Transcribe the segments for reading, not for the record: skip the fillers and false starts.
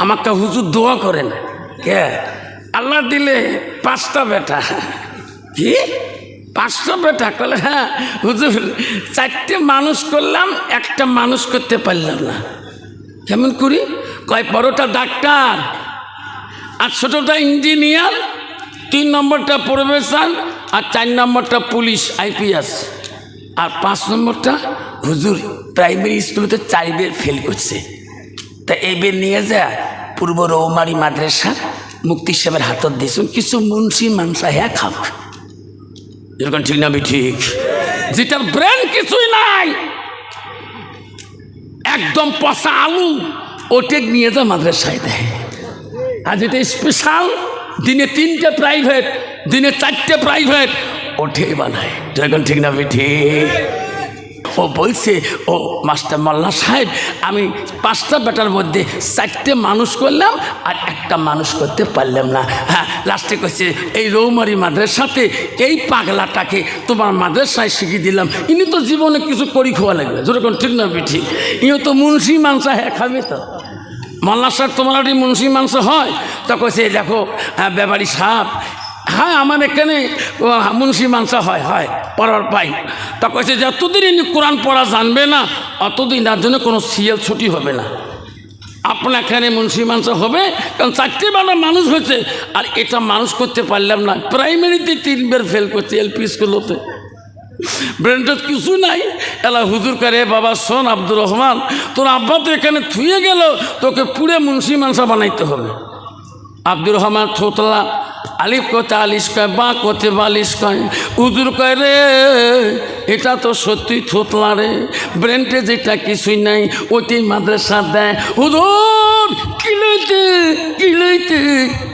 আমাকে হুজুর দোয়া করেন। কে? আল্লাহ দিলে 5টা বেটা। কি 5টা বেটা? কলে হ্যাঁ হুজুর, 4টে মানুষ করলাম, একটা মানুষ করতে পারলাম না। কেমন করি? কয় বড়টা ডাক্তার, আর ছোটটা ইঞ্জিনিয়ার, 3 নম্বরটা প্রফেসর, আর 4 নম্বরটা পুলিশ IPS, আর 5 নম্বরটা হুজুর প্রাইমারি স্কুলে 4 বের ফেল করছে। তা এই বের নিয়ে যায় পূর্ব রৌমারি মাদ্রাসার মুক্তি সাহেবের হাতত দিয়েছেন, কিছু মুন্সি মানসা হ্যাঁ খাক। এরকম ঠিক না? ঠিক। যেটার ব্রেন কিছুই নাই, একদম পচা আলু, ওটে নিয়ে যা মাদ্রাসায় দেয়। আর যেটা স্পেশাল, দিনে 3টে প্রাইভেট, দিনে 4টে প্রাইভেট, ওঠে বানায়। এরকম ঠিক না? ঠিক। ও বলছে, ও মাস্টার মোল্লা সাহেব, আমি 5টা বেটার মধ্যে 4টে মানুষ করলাম আর একটা মানুষ করতে পারলাম না। হ্যাঁ, লাস্টে কইছে এই রৌমারি মাদ্রাসাতে এই পাগলাটাকে তোমার মাদ্রাসায় শিখিয়ে দিলাম, ইনি তো জীবনে কিছু করি খাওয়া লাগবে। যেরকম ঠিক না? ঠিক। ইও তো মুন্সি মাংসা হ্যাঁ খাবে তো। মোল্লা সাহেব তোমার একটি মুন্সি মাংস হয়? তো কইছে দেখো ব্যাপারী সাহেব, হ্যাঁ আমার এখানে মুন্সি মাংসা হয়, পড়ার পাই। তা কইছে যতদিন ইনি কোরআন পড়া জানবে না, অতদিন তার জন্য কোনো সিএল ছুটি হবে না। আপনার এখানে মুন্সি মাংসা হবে, কারণ 4টে বেটা মানুষ হয়েছে, আর এটা মানুষ করতে পারলাম না। প্রাইমারিতে 3 বের ফেল করছে, LP স্কুলতে ব্রেনটা কিছু নাই। এলা হুজুর করে, বাবা শোন আব্দুর রহমান, তোর আব্বা তো এখানে থুয়ে গেল, তোকে পুরে মুন্সি মাংসা বানাইতে হবে। আব্দুর রহমান থোতলা, আলিফ করতে আলিশ কয়, বা করতে বালিশ কয়। হুজুর কয় রে এটা তো সত্যি থোতলা রে, ব্রেনটে যেটা কিছুই নাই ওইটাই মাদ্রাসা দেয়। হুজুর কিলাইতে কিলাইতে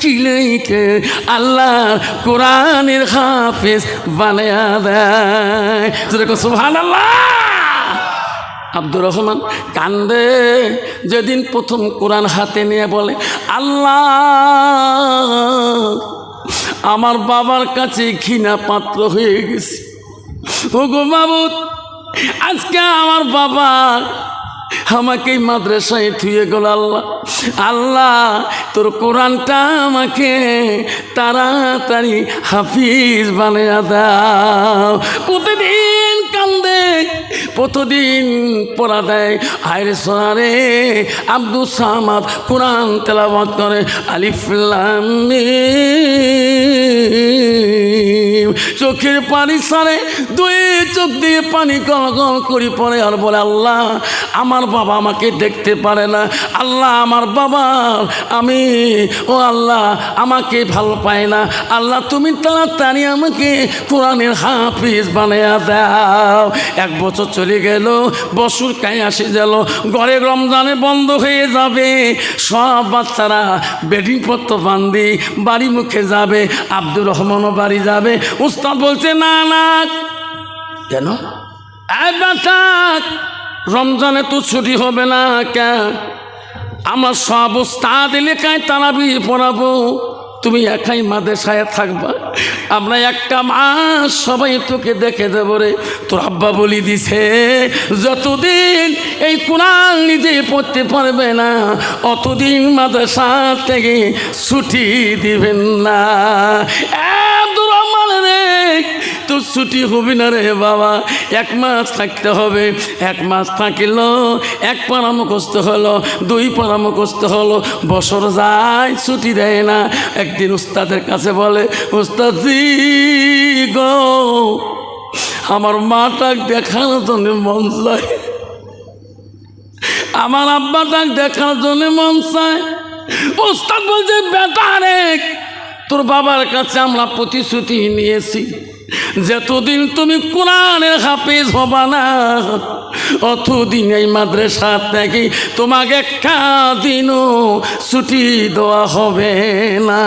কিলাইতে আল্লাহ কোরআনের হাফেজ বানায়া দেয়। যেরকম সুবহানাল্লাহ। আব্দুর রহমান কান্দে যেদিন প্রথম কোরআন হাতে নিয়ে বলে, আল্লাহ আমার বাবার কাছে ঘৃণা পাত্র হয়ে গেছে। ওগো মাবুদ, আজকে আমার বাবা আমাকে মাদ্রাসায় থুয়ে গেল। আল্লাহ আল্লাহ তোর কোরআনটা আমাকে তাড়াতাড়ি হাফিজ বানিয়ে দাও। প্রতিদিন কান্দে, প্রতিদিন পড়া দেয়। আয়রে সোনারে আব্দুল সামাদ কোরআন তেলাওয়াত করে, আলিফ লাম মিম, চোখের পানি সারে 2 চোখ দিয়ে পানি গল গল করে পড়ে, আর বলে আল্লাহ আমার বাবা আমাকে দেখতে পারে না, আল্লাহ আমার বাবা আমি, ও আল্লাহ আমাকে ভালো পায় না, আল্লাহ তুমি তাড়াতাড়ি আমাকে কোরআনের হাফিজ বানিয়ে দাও। 1 বছর চলে গেল, বছর কাই আসে গেল, ঘরে রমজানে বন্ধ হয়ে যাবে, সব বাচ্চারা বেডিং পত্র বান্ধি বাড়ি মুখে যাবে, আব্দুর রহমানও বাড়ি যাবে। উস্তাদ বলছে না না, কেন বাচ্চা রমজানে তো ছুটি হবে না কেন? আমরা সব উস্তাদ এলাকায় তারাবি পড়াবো, তুমি একাই মাদ্রাসায় থাকবা, আমরা 1টা মাস সবাই তোকে দেখে দেবো রে। তোর আব্বা বলি দিছে যতদিন এই কোরআন নিজে পড়তে পারবে না, অতদিন মাদ্রাসা থেকে ছুটি দিবেন না। আব্দুর রহমান রে তোর ছুটি হবে না রে বাবা, 1 মাস থাকতে হবে। 1 মাস থাকিল, 1 পারা মুখস্থ হলো, 2 পারা মুখস্থ হলো, বছর যায় ছুটি দেয় না। একদিন উস্তাদের কাছে বলে, উস্তাদজি গো আমার মাটাক দেখানোর জন্য মন চায়, আমার আব্বাটাক দেখার জন্য মন চায়। উস্তাদ বলছে বেটা রে তোর বাবার কাছে আমরা প্রতিশ্রুতি নিয়েছি, যতদিন তুমি কোরআনের হাফেজ হবা না অতদিন এই মাদ্রাসা থেকে তোমাকে 1টা দিনও ছুটি দেওয়া হবে না।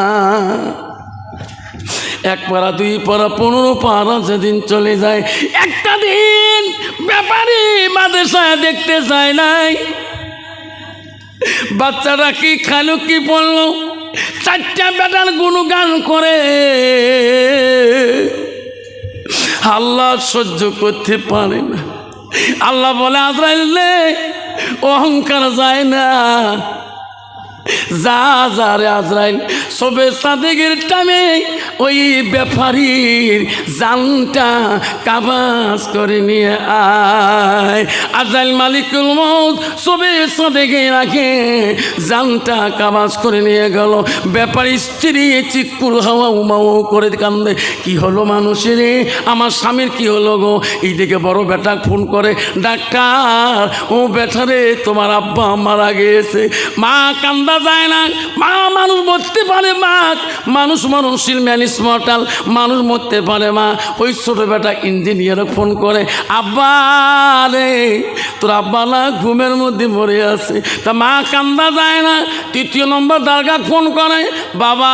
1 পারা 2 পারা 15 পারা যেদিন চলে যায়, 1টা দিন ব্যাপারী মাদ্রাসায় দেখতে যায় নাই। বাচ্চারা কি খালো কি বললো, 4টা বেটার গুণগান করে। আল্লাহ সহ্য করতে পারে না। আল্লাহ বলে আজরাইল রে অহংকার যায় না, যা যা রে আজরাইল সবে সাদেকের টাইমে ওই ব্যাপারীর জানটা কাবাজ করে নিয়ে আয়। আজরাইল মালিকুল মউত সবে সাদেকে রাখে জানটা কাবাজ করে নিয়ে গেল। ব্যাপারী স্ত্রী চিকুর হাওয়া উমাও করে কান্দে, কি হলো মানুষের, আমার স্বামীর কি হলো গো? এইদিকে বড় বেটা ফোন করে, ডাক্তার ও বেটারে তোমার আব্বা মারা গিয়েছে। মা কান্দা যায় না, মা মানুষ মরতে পারে, মা মানুষ মরণশীল ম্যানিস মর্টাল, মানুষ মরতে পারে মা। ওই ছোটো বেটা ইঞ্জিনিয়ার ফোন করে, আব্বা রে তোর আব্বা না ঘুমের মধ্যে মরে আছে। তা মা কান্দা যায় না। তৃতীয় নম্বর দারগা ফোন করে, বাবা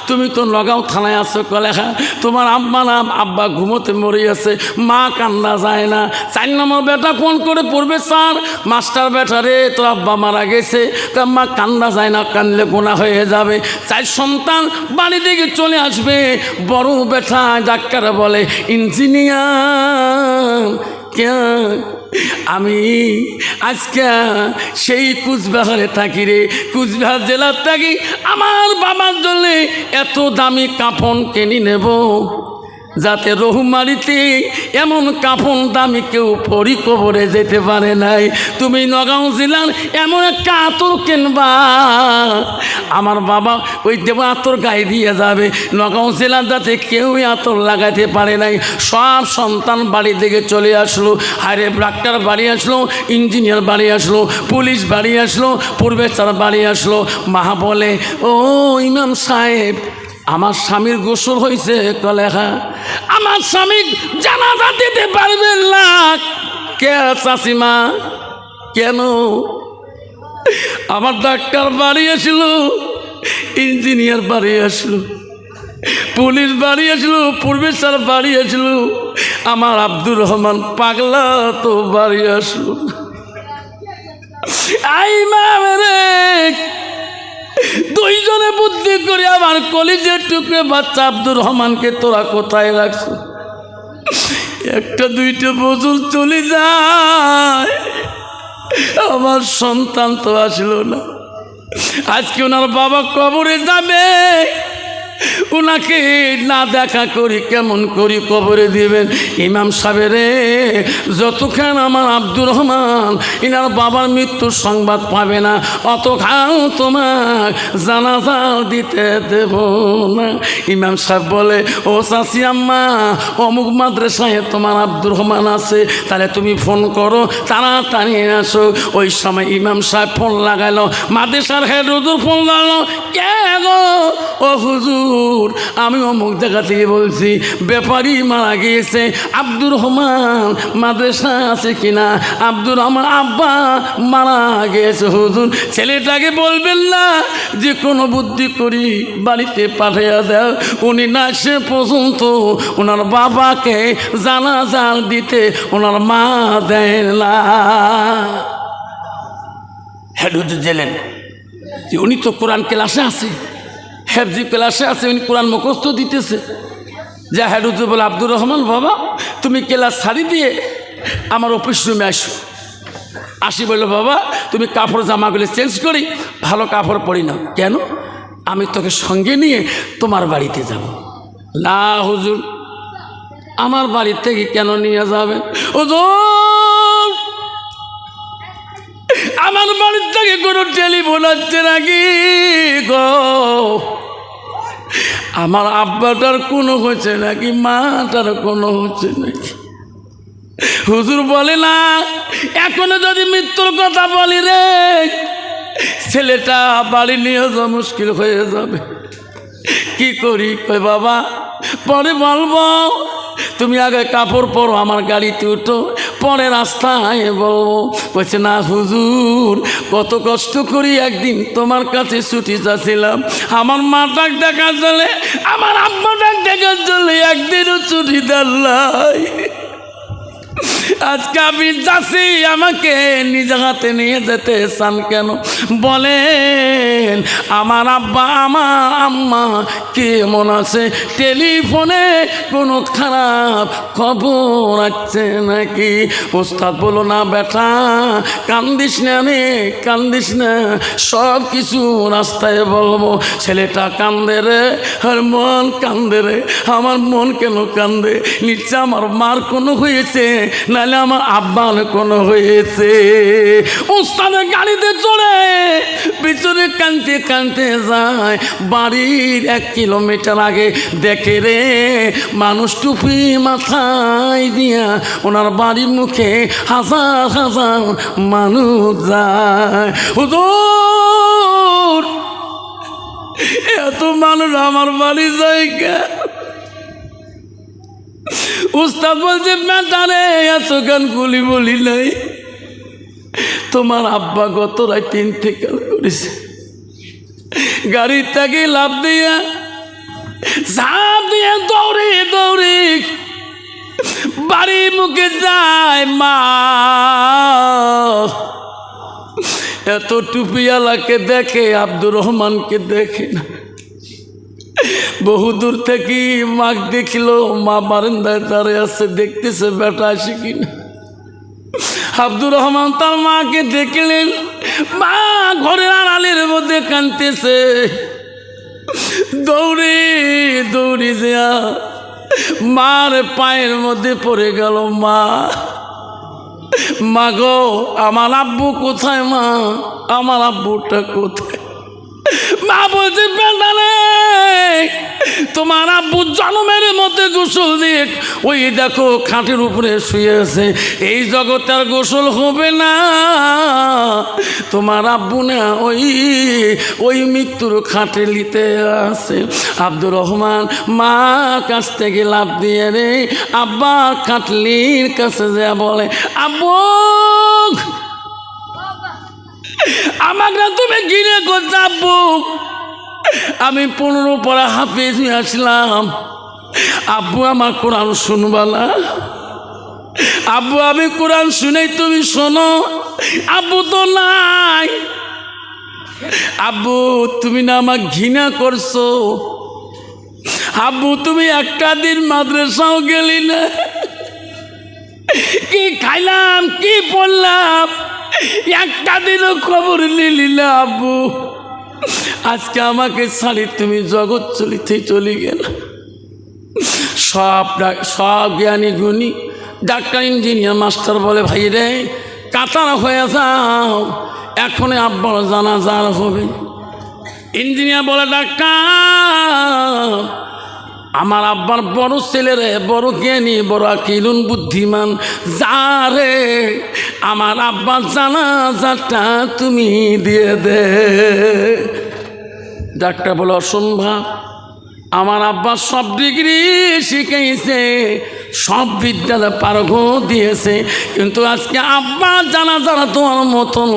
তুমি তো নগাঁও থানায় আছো, কলেখা তোমার আব্বা না আব্বা ঘুমোতে মরে আছে। মা কান্দা যায় না। 4 নম্বর বেটা ফোন করে পড়বে, স্যার মাস্টার বেটা রে তোর আব্বা মারা গেছে। তা মা কান্দা যায় না, কানলে গোনা হয়ে যাবে। 4 সন্তান বাড়ি থেকে চলে আসবে। বড় বেটা ডাক্তার বলে, ইঞ্জিনিয়ার কে আমি আজকে সেই কুচবিহারে থাকি রে, কুচবিহার জেলার থাকি। আমার বাবার জন্য এত দামি কাফন কিনে নেব যাতে রহুমারিতে এমন কাফন দামি কেউ পরি কবরে যেতে পারে নাই। তুমি নগাঁও জেলার এমন একটা আতর কিনবা, আমার বাবা ওই দেব আতর গায়ে দিয়ে যাবে। নগাঁও জেলার যাতে কেউ আতর লাগাইতে পারে নাই। সব সন্তান বাড়ি থেকে চলে আসলো। হায়রে ডাক্তার বাড়ি আসলো, ইঞ্জিনিয়ার বাড়ি আসলো, পুলিশ বাড়ি আসলো, প্রফেসর বাড়ি আসলো। মা বলে, ও ইমাম সাহেব আমার স্বামীর গোসল হয়েছে? কলে হ্যাঁ। আমার স্বামী জানাজা দিতে পারবেন না? কে চাষিমা কেন? আমার ডাক্তার বাড়ি আসলো, ইঞ্জিনিয়ার বাড়ি আসলো, পুলিশ বাড়ি আসলো, প্রফেসর বাড়ি আসলো, আমার আব্দুর রহমান পাগলা তো বাড়ি আসলো। আই মা রে, দুইজনে বুদ্ধি করে আমার কলিজের টুকরে বাচ্চা আব্দুর রহমানকে তোরা কোথায় রাখছ? একটা দুইটা বছর চলে যায়, আমার সন্তান তো আসলো না। আজকে ওনার বাবা কবরে যাবে, ওনাকে না দেখা করি কেমন করি কবরে দিবেন? ইমাম সাহেবেরে যতক্ষণ আমার আব্দুর রহমান ইনার বাবার মৃত্যুর সংবাদ পাবে না, অতক্ষণ তোমার জানাজা দিতে দেব না। ইমাম সাহেব বলে, ও চাচি আম্মা অমুক মাদ্রাসায় তোমার আব্দুর রহমান আছে, তাহলে তুমি ফোন করো তাড়াতাড়ি আসো। ওই সময় ইমাম সাহেব ফোন লাগাইলো, মাদ্রাসার হেড হুজুর ফোন লাগালো, কে গো? ও হুজুর আমি অমুক জায়গা থেকে বলছি, ব্যাপারী মারা গিয়েছে, আব্দুর রহমান মাদ্রাসা আছে কিনা? আব্দুর রহমান আব্বা মারা গিয়েছে হুজুর। ছেলেটাকে বলবেন না যে কোনো বুদ্ধি করি বাড়িতে পাঠিয়ে দেও, উনি না সে পর্যন্ত ওনার বাবাকে জানাজা দিতে ওনার মা দেন না। হেড হুজুর জেলেন যে উনি তো কোরআন ক্লাসে আছে, হেফজি ক্লাসে আছে, উনি কোরআন মুখস্থ দিতেছে। যা হেড হুজুর বলে, আব্দুর রহমান বাবা তুমি ক্লাস ছাড়ি দিয়ে আমার অফিস রুমে আসো। আসি বললো, বাবা তুমি কাপড় জামাগুলো চেঞ্জ করি, ভালো কাপড় পরি না। কেন? আমি তোকে সঙ্গে নিয়ে তোমার বাড়িতে যাব। না হুজুর আমার বাড়ি থেকে কেন নিয়ে যাবেন? হুজুর আমার বাড়ির থেকে কোনো টেলিফোন আসছে নাকি গো? আমার আব্বাটার কোনো হচ্ছে নাকি, মাটার কোনো হচ্ছে নাকি? হুজুর বলে, না এখনো যদি মৃত্যুর কথা বলি রে, ছেলেটা বাড়ি নিয়ে যাওয়া মুশকিল হয়ে যাবে। কি করি? কই বাবা পরে বলবো, তুমি আগে কাপড় পরো, আমার গাড়িতে উঠো, পরে রাস্তায় বলবো। বলছে, না হুজুর কত কষ্ট করি একদিন তোমার কাছে ছুটি চাচ্ছিলাম, আমার মা ডাক দেখার চলে, আমার আম্মা ডাক দেখার চলে, একদিনও ছুটি দেন নাই। আজকে আমি যাচ্ছি, আমাকে নিজ হাতে নিয়ে যেতে চান কেন বলেন? আমার আব্বা আমার আম্মা কেমন আছে, টেলিফোনে কোনো খারাপ খবর আছে নাকি? ওস্তাদ বলো না বেটা কান্দিস না রে, কান্দিস না, সব কিছু রাস্তায় বলবো। ছেলেটা কান্দে রে, আর মন কান্দে রে। আমার মন কেন কান্দে? নিশ্চয় আমার মার কোনো হয়েছে, নাহলে আমার আব্বার কোনো হয়েছে। ওস্তাদের গাড়িতে চড়ে পিছনে কানতে কানতে যায়, বাড়ির 1 কিলোমিটার আগে দেখে রে মানুষ টুপি মাথায় দিয়া ওনার বাড়ির মুখে হাজার হাজার মানুষ যায়। হুজুর এত মানুষ আমার বাড়ি যায় কেন? উস্তাদ বলছে বেটারে এত গান গুলি বলি নাই, তোমার আব্বা গত রাত ইন্তেকাল করেছে। গাড়ির থেকে লাফ দিয়া ঝাঁপ দিয়ে দৌড়ে দৌড়ে বাড়ির মুখে যায় মা। এত টুপিওয়ালাকে দেখে, আব্দুর রহমানকে দেখে না। বহুদূর থেকে মাক দেখল, মা বারান্দায় দাঁড়িয়ে আছে, দেখতেছে বেটা আসে কিনা। আব্দুর রহমান তার মাকে দেখলেন, মা ঘরের আড়ালের মধ্যে কাঁদতেছে। দৌড়ে দৌড়ে যা মার পায়ের মধ্যে পড়ে গেল। মা মা গো আমার আব্বু কোথায়? মা আমার আব্বুটা কোথায়? মা বলছে বেটারে তোমার আব্বু জন্মের মধ্যে গোসল দিয়ে ওই দেখো খাটের উপরে শুয়ে আছে, এই জগতে আর গোসল হবে না। তোমার আব্বু না ওই মৃত্যুর খাটে লিতে আছে। আব্দুর রহমান মা কাছ থেকে লাফ দিয়ে রে আব্বা খাটলির কাছে যা বলে, আব্বু আমাকে তুমি ঘিরে করছো আব্বু, আমি 15 পড়া হাফেজ হয়ে আসলাম, আব্বু আমার কোরআন শুনবা না? আব্বু আমি কোরআন শুনেই তুমি শোনো। আব্বু তো নাই। আব্বু তুমি না আমার ঘৃণা করছো। আব্বু তুমি একটা দিন মাদ্রাসাও গেলি না, কি খাইলাম কি পড়লাম একটা দিনও খবর নিলি না। আব্বু আজকে আমাকে ছাড়ি তুমি জগৎ চলিতে চলে গেল। সব জ্ঞানী গুণী ডাক্তার ইঞ্জিনিয়ার মাস্টার বলে, ভাই রে কাতার হয়ে যাও, এখনই আব্বার জানাজার হবে। ইঞ্জিনিয়ার বলে, ডাক্তার আমার আব্বার বড় ছেলেরে বড় জ্ঞানী বড় আকিলুন বুদ্ধিমান, যারে আমার আব্বার জানাজাটা তুমি দিয়ে দে। ডাক্তার বলে, অসম্ভব, আমার আব্বা সব ডিগ্রি শিখেছে, সব বিদ্যালয় পারগো দিয়েছে, কিন্তু আজকে আব্বা জানাজারা তোমার মতন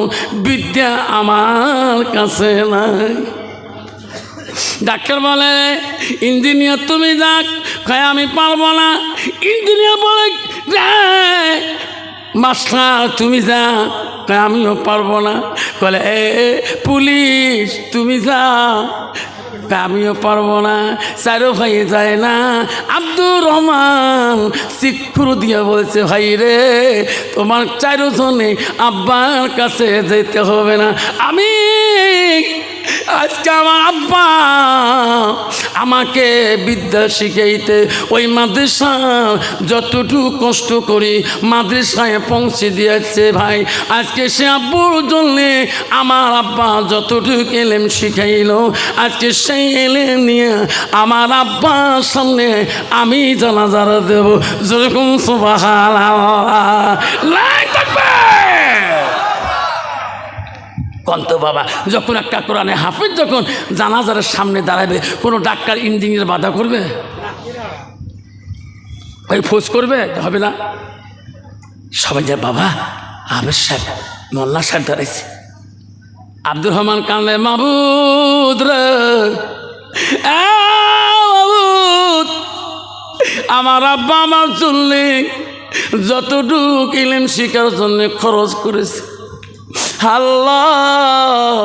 বিদ্যা আমার কাছে নাই। ডাক্তার বলে, ইঞ্জিনিয়ার তুমি যাক, কয় আমি পারবো না। ইঞ্জিনিয়ার বলে, মাস্টার তুমি যা, কয় আমিও পারবো না। বলে পুলিশ তুমি যা, আমিও পারবো না। চারো ভাই যায় না। আব্দুর রহমান শিক্ষুর দিয়ে বলছে, ভাই রে তোমার 4 জনে আব্বার কাছে যেতে হবে না। আমি আজকে আমার আব্বা আমাকে বিদ্যা শিখাইতে ওই মাদ্রাসা যতটুকু কষ্ট করি মাদ্রাসায় পৌঁছে দিয়েছে ভাই, আজকে সে আব্বুর জন্যে আমার আব্বা যতটুকু এলেম শিখাইল, আজকে সেই এলেম নিয়ে আমার আব্বার সামনে আমি জানাজারা দেব। যেরকম কন্ত বাবা, যখন একটা কোরআনে হাফেজ যখন জানাজারের সামনে দাঁড়াবে, কোনো ডাক্তার ইঞ্জিনিয়ার বাধা করবে? ওই ফোর্স করবে? হবে না। সবাই যায়, বাবা হাফেজ সাহেব মোল্লা সাহেব দাঁড়াইছে। আব্দুর রহমান কানলে, মাবুদ রে মাবুদ, আমার আব্বা আমার চললে যতটুকু ইলম শিখার জন্য খরচ করেছে, আল্লাহ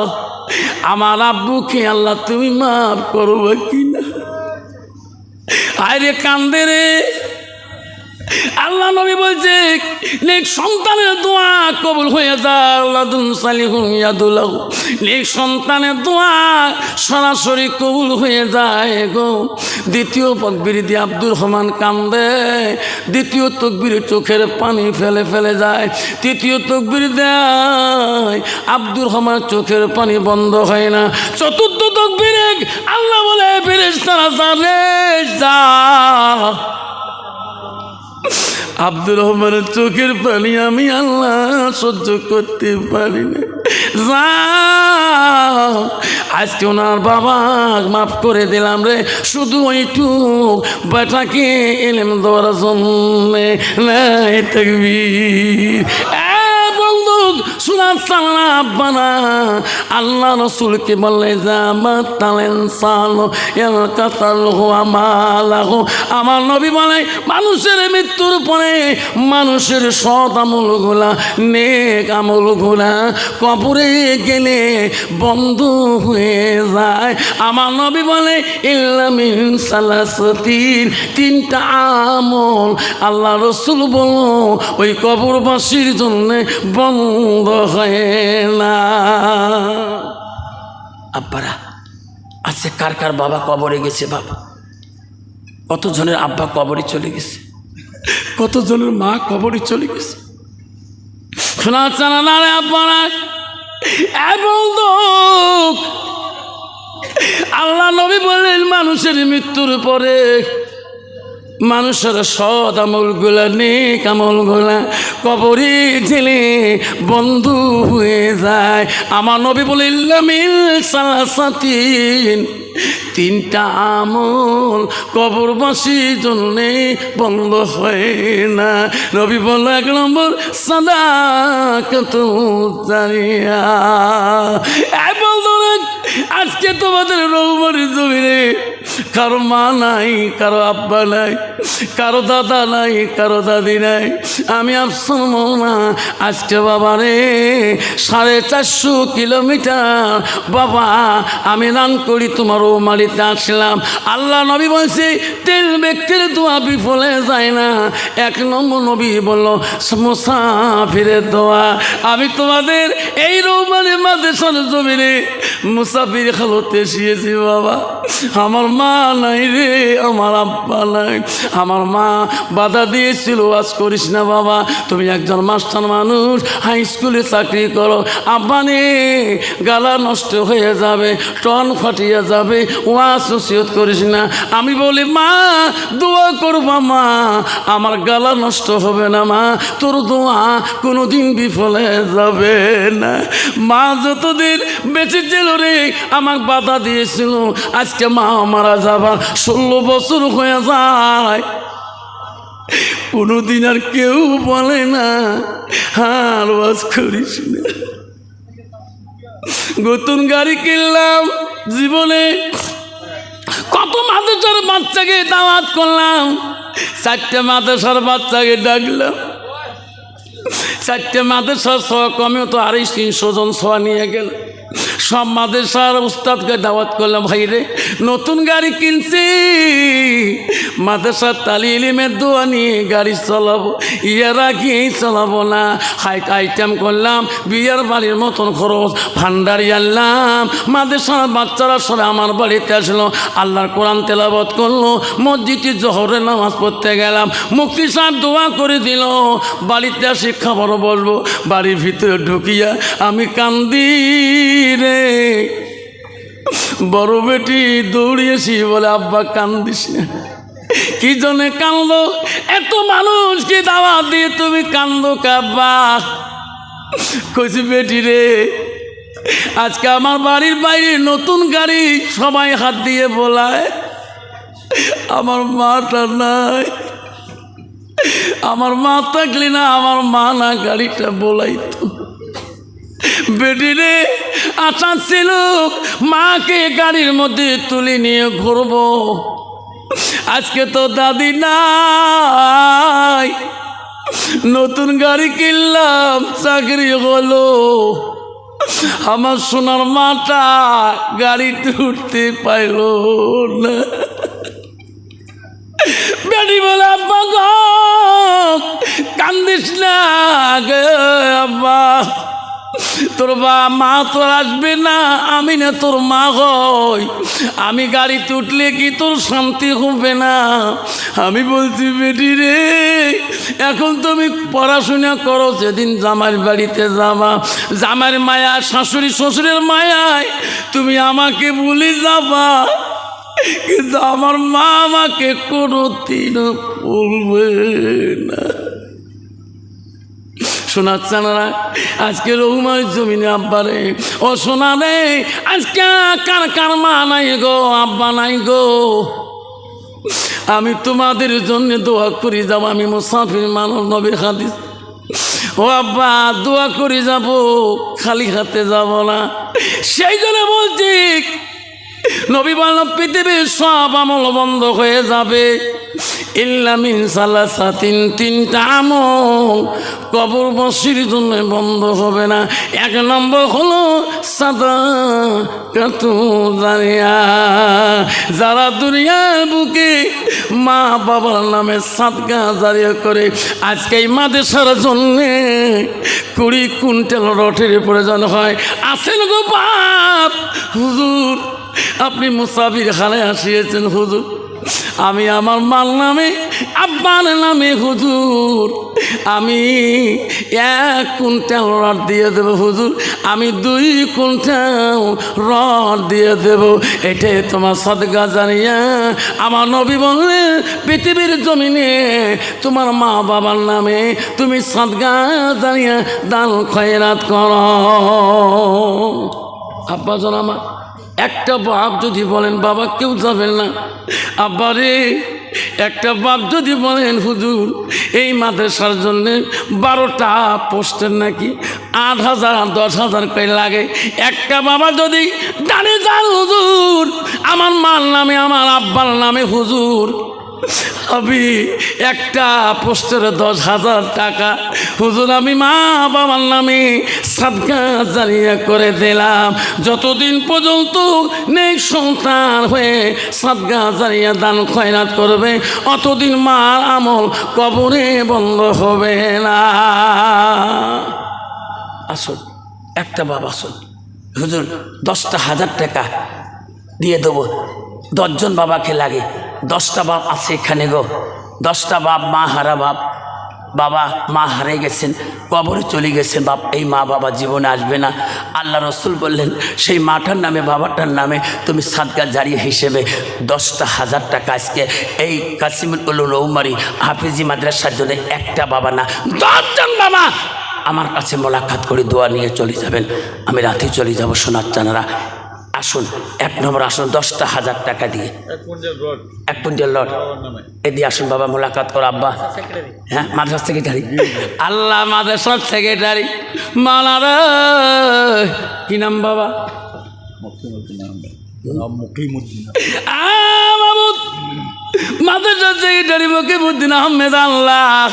আমার আব্বুকে আল্লাহ তুমি মাফ করবে কিনা। আরে কান্দে রে। আল্লাহ নবী বলছে নেক সন্তানের দোয়া কবুল হয়ে যায়, আল্লাহুন সালিহুন ইয়াদুল্লাহ, নেক সন্তানের দোয়া সরাসরি কবুল হয়ে যায় গো। দ্বিতীয় তাকবীর দিয়ে আব্দুর রহমান কান্দে, দ্বিতীয় তাকবীরে চোখের পানি ফেলে ফেলে যায়, তৃতীয় তাকবীর দেয় আব্দুর রহমান চোখের পানি বন্ধ হয় না, চতুর্থ তাকবীরে আল্লাহ বলে ফেরেশতারা যা আব্দুর রহমানের চোখের পানি আমি আল্লাহ সহ্য করতে পারি না, যা আজকে ওনার বাবা মাফ করে দিলাম রে, শুধু ওইটুক বেটাকে এলেম দেওয়ার জন্য। তাকবীর। বন্ধু শোনার চালা আব্বানা আল্লাহ রসুলকে বললে আমার নবী বলে মানুষের মৃত্যুর পরে মানুষের সৎ আমলগুলা নেক আমলগুলা কবরে গেলে বন্ধ হয়ে যায়। আমার নবী বলে ইল্লা মিন সালাসাতিন, তিনটা আমল আল্লাহ রসুল বলো ওই কবরবাসীর জন্য বন্ধ হয় না। আব্বারা আজকে কার কার বাবা কবরে গেছে? বাবা কতজনের আব্বা কবরে চলে গেছে, কতজনের মা কবরে চলে গেছে। শোনা চানা না রে আব্বারা। এবং আল্লাহ নবী বললেন মানুষের মৃত্যুর পরে মানুষের সৎ আমলগুলা নেক আমলগুলা কবরে ঢেলে বন্ধু হয়ে যায়। আমার নবী বলে ইল্লা মিন সালাসাতিন, তিনটা আমল কবরবাসীর জন্যে বন্ধ হয় না। নবী বলল এক নম্বর সাদাকাতুন জারিয়া। আজকে তোমাদের রৌমারি জমিনে কারো মা নাই, কারো আব্বা নাই, কারো দাদা নাই, কারো দাদি নাই। আমি আফসোস মৌনা আজকে বাবা রে 450 কিলোমিটার বাবা আমি রান করি তোমার রৌমারিতে আসলাম। আল্লাহ নবী বলছে 3 ব্যক্তির দোয়া বিফলে যায় না। 1 নম্বর নবী বলল মুসাফিরের দোয়া। আমি তোমাদের এই রৌমারি মাদ্রাসার জমিনে মুসাফির হালতে এসেছি বাবা। আমার মা নাই রে, আমার আব্বা নাই। আমার মা বাধা দিয়েছিল আজ করিস না বাবা, তুমি একজন মাস্টার মানুষ, হাই স্কুলে চাকরি করো। আব্বা নে গালা নষ্ট হয়ে যাবে, টন ফাটিয়ে যাবে, ওয়াজ নসিহত করিস না। আমি বলি মা দোয়া করবা মা, আমার গালা নষ্ট হবে না মা, তোর দোয়া কোনোদিন বিফলে যাবে না। মা যতদিন বেঁচে ছিল রে আমাকে বাধা দিয়েছিল, আজকে মা মারা যাবার 16 বছর হয়ে যায়, কোনোদিন আর কেউ বলে না আর ওয়াজ করিস না। নতুন গাড়ি কিনলাম, জীবনে কত মাদ্রাসার বাচ্চাকে দাওয়াত করলাম, 4টে মাদ্রাসার বাচ্চাকে ডাকলাম, 4টে মাদ্রাসার সহ কমেও তো 250-300 জন সহ নিয়ে গেল। সব মাদ্রাসার উস্তাদকে দাওয়াত করলাম, ভাই রে নতুন গাড়ি কিনছি, মাদ্রাসার তালিমের দোয়া নিয়ে গাড়ি চালাবো, ইয়ার আগেই চালাবো না। হাইট আইটেম করলাম, বিয়ার বাড়ির মতন খরচ, ভান্ডারি আনলাম। মাদ্রাসার বাচ্চারা সরে আমার বাড়িতে আসলো, আল্লাহর কোরআন তেলাওয়াত করলো, মসজিদে জোহরের নামাজ পড়তে গেলাম। মুফতি সাহেব দোয়া করে দিল, বাড়িতে আসি খাবার বলবো। বাড়ির ভিতরে ঢুকিয়া আমি কান্দি রে। বড় বেটি দৌড়িয়েছি বলে আব্বা কান্দিস না। কি জন্যে কান্দো? এত মানুষকে দাওয়াত দিয়ে তুমি কান্দো কাব্বা? কইছি বেটি রে আজকে আমার বাড়ির বাইরে নতুন গাড়ি, সবাই হাত দিয়ে বলায়, আমার মাটা নাই। আমার মা থাকলে না, আমার মা না গাড়িটা বলাইতো। বেটি রে আশা ছিল মাকে গাড়ির মধ্যে তুলে নিয়ে ঘুরবো, আজকে তো দাদি নাই। নতুন গাড়ি কিনলাম, চাকরি হলো, আমার সোনার মাটা গাড়িতে উঠতে পাইল না। বেটি বলে আব্বা গো কান্দিস না গে আব্বা, তোর মা তোর আসবে না, আমি না তোর মা হই, আমি গাড়িতে উঠলে কি তোর শান্তি হবে না? আমি বলছি বেটি রে এখন তুমি পড়াশোনা করো, যেদিন জামার বাড়িতে যাবা জামার মায়া শাশুড়ি শ্বশুরের মায়ায় তুমি আমাকে ভুলে যাবা, কিন্তু আমার মা আমাকে কোনোদিন ভুলবে না। শোনাচ্ছে না আজকে রহুমার জমিনে আব্বারে ও শোনা রে, আজকে কার কার মা নাই গো আব্বা নাই গো, আমি তোমাদের জন্য দোয়া করি যাব, আমি মুসাফির মানব নবীর হাদিস, ও আব্বা দোয়া করি যাব, খালি হাতে যাব না। সেই জন্য বলছি নবী বলল পৃথিবীর সব আমল বন্ধ হয়ে যাবে ইল্লা মিন সালাসাতিন, তিনটা আমল কবরবাসীর জন্য বন্ধ হবে না। এক নম্বর হলো সাদাকাতু জারিয়া, যারা দুনিয়ার বুকে মা বাবার নামে সাদকা জারিয়া করে। আজকে এই মাদ্রাসার জন্যে 20 কুইন্টাল রটের প্রয়োজন হয়, আসেন গো বাপ হুজুর আপনি মুসাফির খানে আসিয়েছেন হুজুর, আমি আমার মাল নামে আব্বার নামে হুজুর আমি 1 কুইন্টাল রড দিয়ে দেব হুজুর, আমি 2 কুইন্টাল রড দিয়ে দেব, এটাই তোমার সাদকা জারিয়া। আমার নবী বললেন পৃথিবীর জমিনে তোমার মা বাবার নামে তুমি সাদকা জারিয়া দান খয়রাত করো। আব্বা জন আমার একটা বাপ যদি বলেন বাবা কেউ যাবেন না, আব্বারে একটা বাপ যদি বলেন হুজুর এই মাদ্রাসার জন্য 12টা পোস্টের নাকি 8,000 10,000 করে লাগে, একটা বাবা যদি দাঁড়িয়ে যান হুজুর আমার মার নামে আমার আব্বার নামে হুজুর আমি একটা পোস্টের 10,000 টাকা হুজুর আমি মা বাবার নামে সাদকা জারিয়া করে দিলাম, যতদিন পর্যন্ত নেই সন্তান হয়ে সাদকা জারিয়া দান খয়রাত করবে অতদিন মার আমল কবরে বন্ধ হবে না। আসুন একটা বাবা আসুন হুজুর 10,000 টাকা দিয়ে দেবো, 10 জন বাবাকে লাগে, 10টা বাপ আছে এখানে গো, 10টা বাপ মা হারা বাপ, বাবা মা হারিয়ে গেছেন কবরে চলে গেছেন, বাপ এই মা বাবা জীবনে আসবে না। আল্লাহ রসুল বললেন সেই মাটার নামে বাবাটার নামে তুমি সাদকা জারিয়া হিসেবে 10,000 টাকা আজকে এই কাসিমুল উলুম রৌমারী হাফিজি মাদ্রাসার জন্য একটা বাবা না 10 জন বাবা আমার কাছে মোলাকাত করে দোয়া নিয়ে চলে যাবেন, আমি রাতে চলে যাব সোনার চানারা। আসুন 1 নম্বর আসুন 10,000 টাকা দিয়ে 1 কুইন্টাল লট এদিকে আসুন বাবা মোলাকাত করো আব্বা। হ্যাঁ মাদ্রাসা সেক্রেটারি, আল্লাহ মাদ্রাসার সেক্রেটারি মালারা কি নাম বাবা? মাদ্রাসার সেক্রেটারি মকিমউদ্দিন আহমেদ আল্লাহ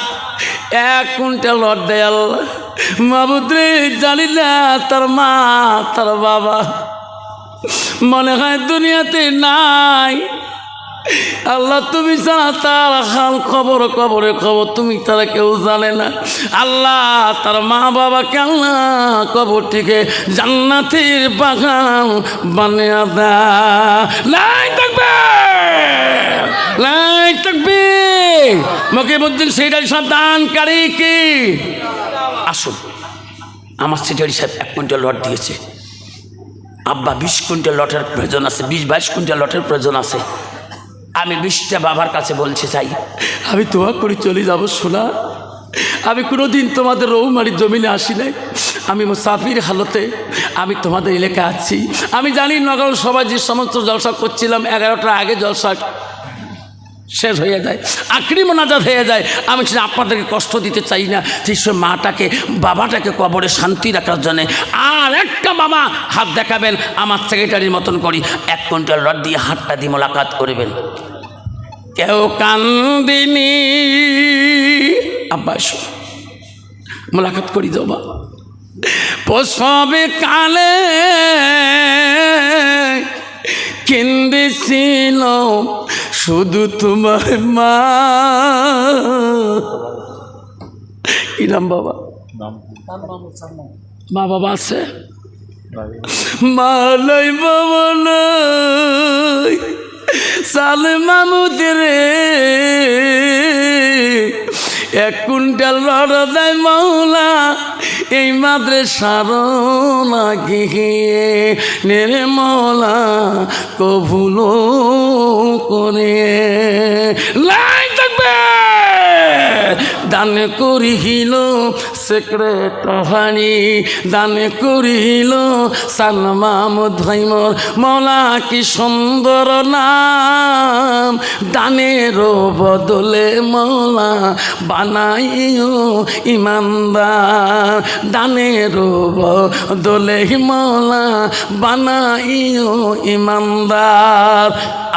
1 কুইন্টাল লট দেয় আল্লাহ মাহবুদ রে, জানি না তার মা তার বাবা মনে হয় দুনিয়াতে নাই, আল্লাহ তুমি ছাড়া তার হাল খবর কবরে খবর তুমি তারা কেউ জানে না। আল্লাহ তার মা বাবাকে আল্লাহ কবরটিকে জান্নাতের বাগান বানিয়ে দেয়। লাই থাকবে লাই থাকবে মকিমউদ্দিন সেটাই সন্তানকারী কি? আসুন আমার সেটারি সাহেব 1 কুইন্টাল লট দিয়েছে, আব্বা 20 কুইন্টাল লটের প্রয়োজন আছে, 20-22 কুইন্টাল লটের প্রয়োজন আছে, আমি 20টা বাবার কাছে বলছি চাই, আমি দোয়া করে চলে যাব সোনা, আমি কোনোদিন তোমাদের রৌমারির জমিনে আসি নাই, আমি মুসাফির হালতে আমি তোমাদের এলাকায় আছি, আমি জানি নগর সবাই যে সমস্ত জলসা করছিলাম 11টার আগে জলসা শেষ হয়ে যায়, আখরি মোনাজাত হয়ে যায়, আমি সেটা আপনাদেরকে কষ্ট দিতে চাই না, ঠিক সে মাটাকে বাবাটাকে কবরে শান্তি রাখার জন্যে আর একটা বাবা হাত দেখাবেন আমার সেক্রেটারির মতন করি 1 কুইন্টাল রড দিয়ে হাতটা দিয়ে মোলাকাত করবেন। কেউ কান্দিনি আব্বা মোলাকাত করি যাও বা প্রসবে কালে কেঁদেছিল শুধু তোমার মা। কি নাম বাবা? মা বাবা আছে? মালাই বাবা নাই সালে মামুদ রে, 1 কুইন্টাল রড দেয় মৌলা এই মাদ্রাসার লাগিয়ে নেরে মৌলা কবুলো করে। লাই থাকবে দান করিল সেক্রেটারি, দান করিল সালমাম ধৈমর মৌলা কি সুন্দর নাম। দানের বদলে মৌলা বানাইও ইমানদার, দানের বদলে মৌলা বানাইও ইমানদার।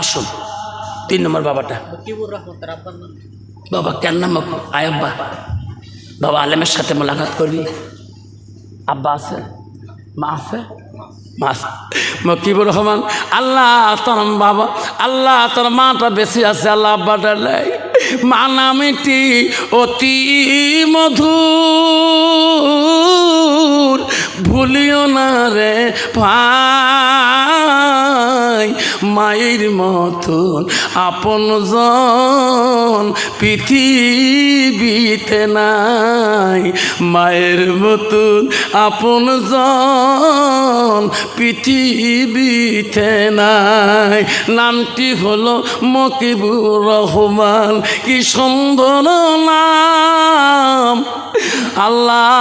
আসুন 3 নম্বর বাবাটা বাবা কেন নাম আয়াব্বা? বাবা আলেমের সাথে মোলাকাত করবি। আব্বা আছে? মা আছে? মা আছে। মকিবুর রহমান আল্লাহ তোর বাবা, আল্লাহ তোর মাটা বেশি আছে, আল্লাহ আব্বাটা নাই। মা নামটি অতি মধুর, ভুলিও না রে ভাই। মায়ের মতন আপন জন পৃথিবীতে নাই, মায়ের মতন আপন জন পৃথিবীতে নাই। নামটি হলো মকিবুর রহমান, কি সুন্দর নাম। আল্লাহ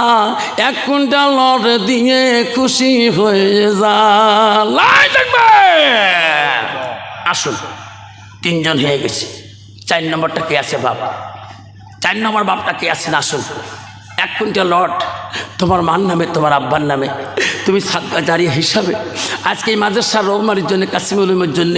1 কুইন্টাল লট দিয়ে খুশি হয়ে যা। আসুন 3 জন হয়ে গেছে। 4 নম্বরটা কে আছে বাপ? 4 নম্বর বাপটা কে আছেন? আসুন 1 কুইন্টাল লট তোমার মার নামে, তোমার আব্বার নামে, তুমি সাদকা জারিয়া হিসাবে আজকে এই মাদ্রাসার রৌমারির জন্য, কাসিমুল উলুমের জন্য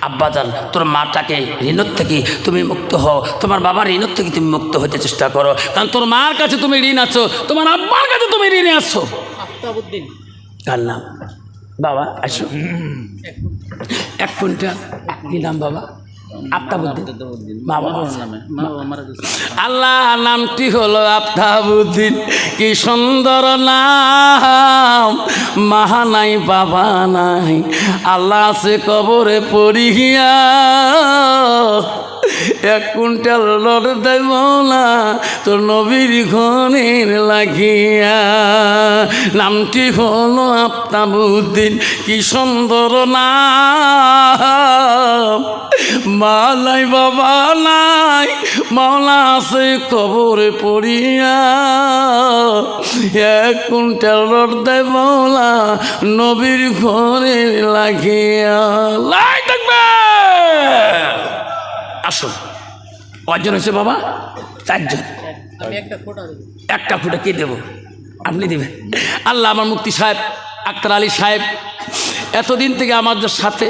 আব্বা জান তোর মাটাকে ঋণর থেকে তুমি মুক্ত হও, তোমার বাবার ঋণর থেকে তুমি মুক্ত হতে চেষ্টা করো। কারণ তোর মার কাছে তুমি ঋণ আছো, তোমার আব্বার কাছে তুমি ঋণে আছো। আফতাবউদ্দিন কার নাম বাবা? আসো 1 কুইন্টাল কি নাম বাবা? আফতাবউদ্দিন। আল্লাহ নামটি হলো আফতাবউদ্দিন, কি সুন্দর নাম। মাহা নাই বাবা নাই, আল্লাহ আছে কবরে পড়িয়া। 1 কুইন্টাল লট দেয় মৌলা তোর নবীর ঘরের লাগিয়া। নামটি হলো আফতাবউদ্দিন, কি সুন্দর নাম। মালাই বাবা নাই, মাওলা আছে কবরে পড়িয়া। 1 কুইন্টাল রড দেয় মৌলা নবীর ঘরে লাগিয়া। লাই থাকবে। আসুন কজন হয়েছে বাবা? 4 জন। একটা ফুটা কে দেবো? আপনি দেবেন। আল্লাহ আমার মুফতি সাহেব আক্তার আলী সাহেব এতদিন থেকে আমাদের সাথে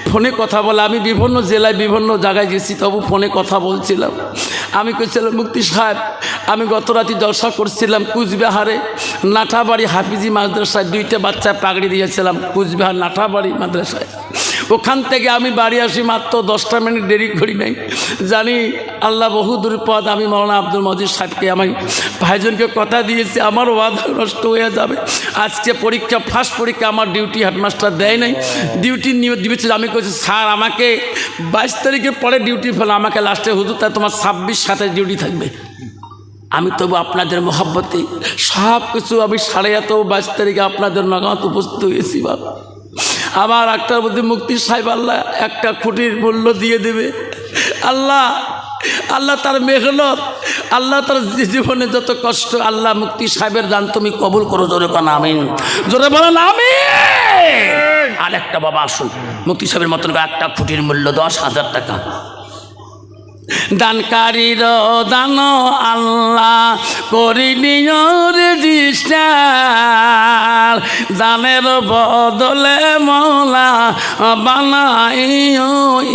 ফোনে কথা বলে, আমি বিভিন্ন জেলায় বিভিন্ন জায়গায় গেছি, তবু ফোনে কথা বলছিলাম। আমি কইছিলাম মুফতি সাহেব আমি গত রাতে জলসা করছিলাম কুচবিহারে নাঠাবাড়ি হাফিজি মাদ্রাসায়, 2টা বাচ্চা পাগড়ি দিয়েছিলাম কুচবিহার নাঠাবাড়ি মাদ্রাসায়। ওখান থেকে আমি বাড়ি আসি মাত্র 10টা মিনিট দেরি করি নাই। জানি আল্লাহ বহু দূর পথ। আমি মৌলানা আব্দুল মজিদ সাহেবকে আমি ভাইজনকে কথা দিয়েছি আমার ওয়াদা নষ্ট হয়ে যাবে। আজকে পরীক্ষা ফার্স্ট পরীক্ষা আমার ডিউটি হেডমাস্টার দেয় নাই, ডিউটি নিয়ে দিয়েছিল। আমি কইছি স্যার আমাকে 22 তারিখের পরে ডিউটি ফেলো, আমাকে লাস্টে হুজুর তাই তোমার 26 সাথে ডিউটি থাকবে। আমি তবু আপনাদের মহব্বতে সব কিছু আমি 22 তারিখে আপনাদের নগাঁত উপস্থিত হয়েছি। বাবা আমার আক্তারউদ্দিন মুফতি সাহেব আল্লাহ একটা খুঁটির মূল্য দিয়ে দেবে। আল্লাহ আল্লাহ তার মেহনত, আল্লাহ তার জীবনে যত কষ্ট, আল্লাহ মুফতি সাহেবের দান তুমি কবুল করো। জোরে বলেন আমিন, জোরে বলেন আমিন। আর একটা বাবা আসুন মুফতি সাহেবের মতন একটা খুঁটির মূল্য 10,000 টাকা। দানকারীর দান আল্লাহ করিনি রেজিস্টার, দানের বদলে মৌলা বানাইও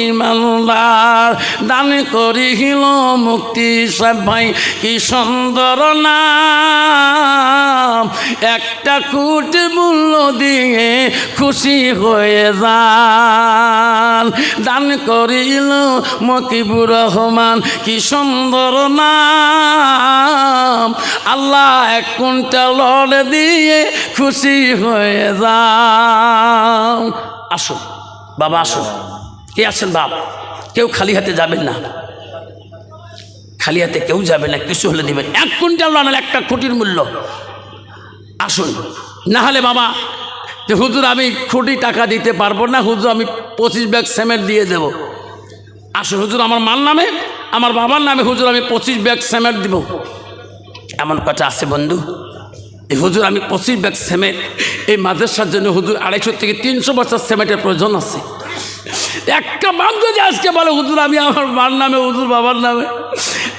ইমানদার। দান করিল মুক্তি সাহেব ভাই কি সুন্দর নাম, একটা কোটি মূল্য দিয়ে খুশি হয়ে যান। দান করিল মকিবুর রহমান কি সুন্দর নাম, আল্লাহ 1 কুইন্টাল লড় দিয়ে খুশি হয়ে যান। আসুন বাবা আসুন, কে আছেন বাপ? কেউ খালি হাতে যাবেন না, খালি হাতে কেউ যাবে না, কিছু হলে দিবেন। 1 কুইন্টাল লড় 1 কোটির মূল্য। আসুন, না হলে বাবা যে হুজুর আমি কোটি টাকা দিতে পারবো না, হুজুর আমি 25 ব্যাগ সিমেন্ট দিয়ে দেব। আসুন হুজুর আমার মার নামে আমার বাবার নামে হুজুর আমি 25 ব্যাগ সিমেন্ট দিব, এমন কথা আছে বন্ধু? এই হুজুর আমি 25 ব্যাগ সিমেন্ট এই মাদ্রাসার জন্য হুজুর 250 থেকে 300 বছর সিমেন্টের প্রয়োজন আছে। একটা বাপ যদি আজকে বলে হুজুর আমি আমার মার নামে হুজুর বাবার নামে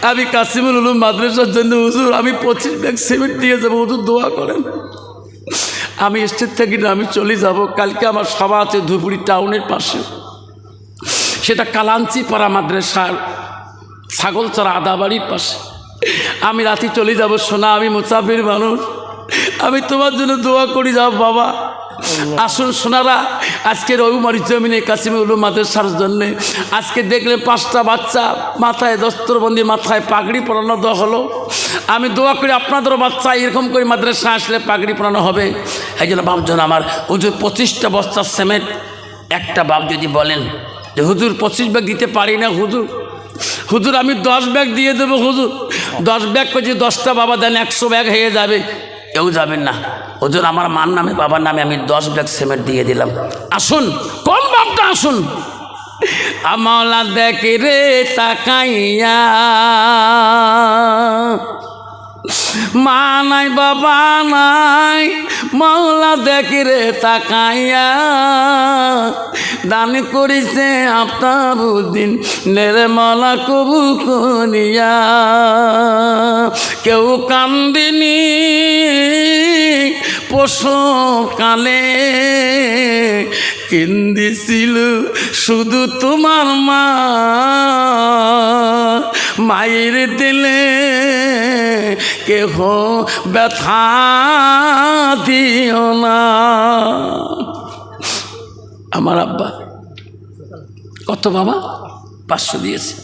আমি কাসিমুল উলুম মাদ্রাসার জন্য হুজুর আমি 25 ব্যাগ সিমেন্ট দিয়ে যাবো, হুজুর দোয়া করেন। আমি স্টেট থেকে না আমি চলে যাব, কালকে আমার সভা আছে ধুপুরি টাউনের পাশে, সেটা কালাঞ্চি পাড়া মাদ্রাসার ছাগলচড়া আদাবাড়ির পাশে। আমি রাতে চলে যাব। সোনা আমি মুসাফির মানুষ, আমি তোমার জন্য দোয়া করি যাব বাবা। আসুন সোনারা, আজকের রবিবারের জমিনে কাসিমুল উলুম মাদ্রাসার জন্যে আজকে দেখলে 5টা বাচ্চা মাথায় দস্তরবন্দি, মাথায় পাগড়ি পরানো দেওয়া হলো। আমি দোয়া করি আপনাদেরও বাচ্চা এরকম করে মাদ্রাসা আসলে পাগড়ি পরানো হবে। এই জন্য বাপজন আমার হুজুর 25টা বস্তা সিমেন্ট, একটা বাপ যদি বলেন যে হুজুর 25 ব্যাগ দিতে পারি না হুজুর আমি 10 ব্যাগ দিয়ে দেবো, হুজুর 10 ব্যাগ করে 10টা বাবা দেন 100 ব্যাগ হয়ে যাবে, কেউ যাবেন না। হুজুর আমার মার নামে বাবার নামে আমি 10 ব্যাগ সিমেন্ট দিয়ে দিলাম। আসুন কোন বাপটা আসুন, আমলা দেখে রে তাকাইয়া, মা নাই বাবা নাই মাওলা দেখে রে তাকাইয়া, দান করিছে আফতাবুদ্দিন নির্মলা কবুল করিয়া। কেউ কান্দিনি প্রসবকালে, কেন্দিছিল শুধু তোমার মা, মায়ের দিলে কেহ ব্যথা দিও না। আমার আব্বা কত বাবা 500 দিয়েছে।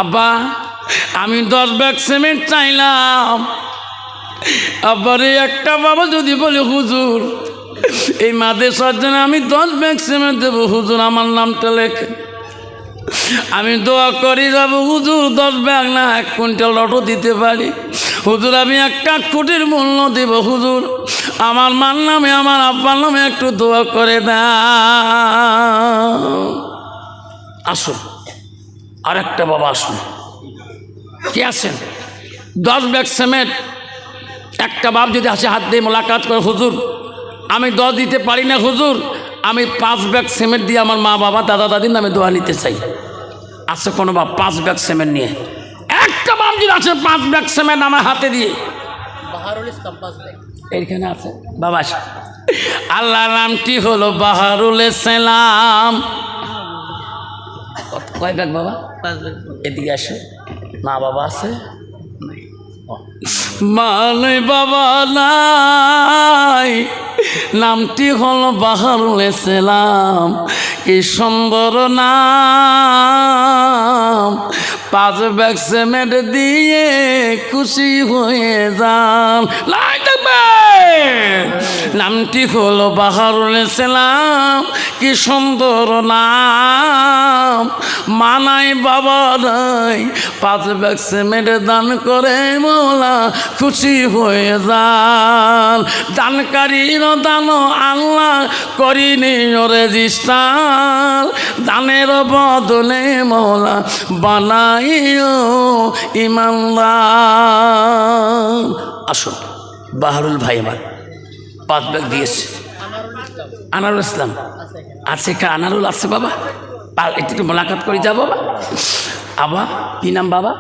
আব্বা আমি 10 ব্যাগ সিমেন্ট চাইলাম, আব্বারে একটা বাবা যদি বলে হুজুর এই মাদ্রাসার জন্য আমি 10 ব্যাগ সিমেন্ট দেবো, হুজুর আমার নামটা লেখে, আমি দোয়া করি যাব হুজুর 10 ব্যাগ না 1 কুইন্টাল অটো দিতে পারি, হুজুর আমি 1 কোটির মূল্য দেব, হুজুর আমার মার নামে আমার আব্বার নামে একটু দোয়া করে দাও। আসুন আর একটা বাবা আসুন, কে আছেন? 10 ব্যাগ সিমেন্ট একটা বাপ যদি আসে হাত দিয়ে মোলাকাত করে, হুজুর আমি 10 দিতে পারি না, হুজুর আমি 5 ব্যাগ সিমেন্ট দিয়ে আমার মা বাবা দাদা দাদির নামে দোয়া নিতে চাই। আছে কোনো বাপ 5 ব্যাগ সিমেন্ট নিয়ে? একটা বাপ যদি আছে 5 ব্যাগ সিমেন্ট আমার হাতে দিয়ে, এইখানে আছে বাবা। আল্লাহর নামটি হলো বাহারুল ইসলাম। কয় ব্যাগ বাবা? 5 ব্যাগ। এদিকে আসে, মা বাবা আছে? মানে বাবা নাই, নামটি হলো বাহারুল ইসলাম, কি সুন্দর নাম। 5 ব্যাগ সিমেন্ট দিয়ে খুশি হয়ে যান। নামটি হলো বাহারুল ইসলাম, কি সুন্দর নাম। মানাই বাবা নাই 5 ব্যাগ সিমেন্ট দান করে মোলা খুশি হয়ে যান। দানকারীর দান আল্লাহ করিনি রেজিস্টার, দানের বদলে মোলা বানাইও ইমানদার। আসুন বাহারুল ভাই আমার 5 ব্যাগ দিয়েছে। আনারুল ইসলাম আছে? আনারুল আছে বাবা? একটু মোলাকাত করে যাবো বাবা। আবা কি নাম বাবা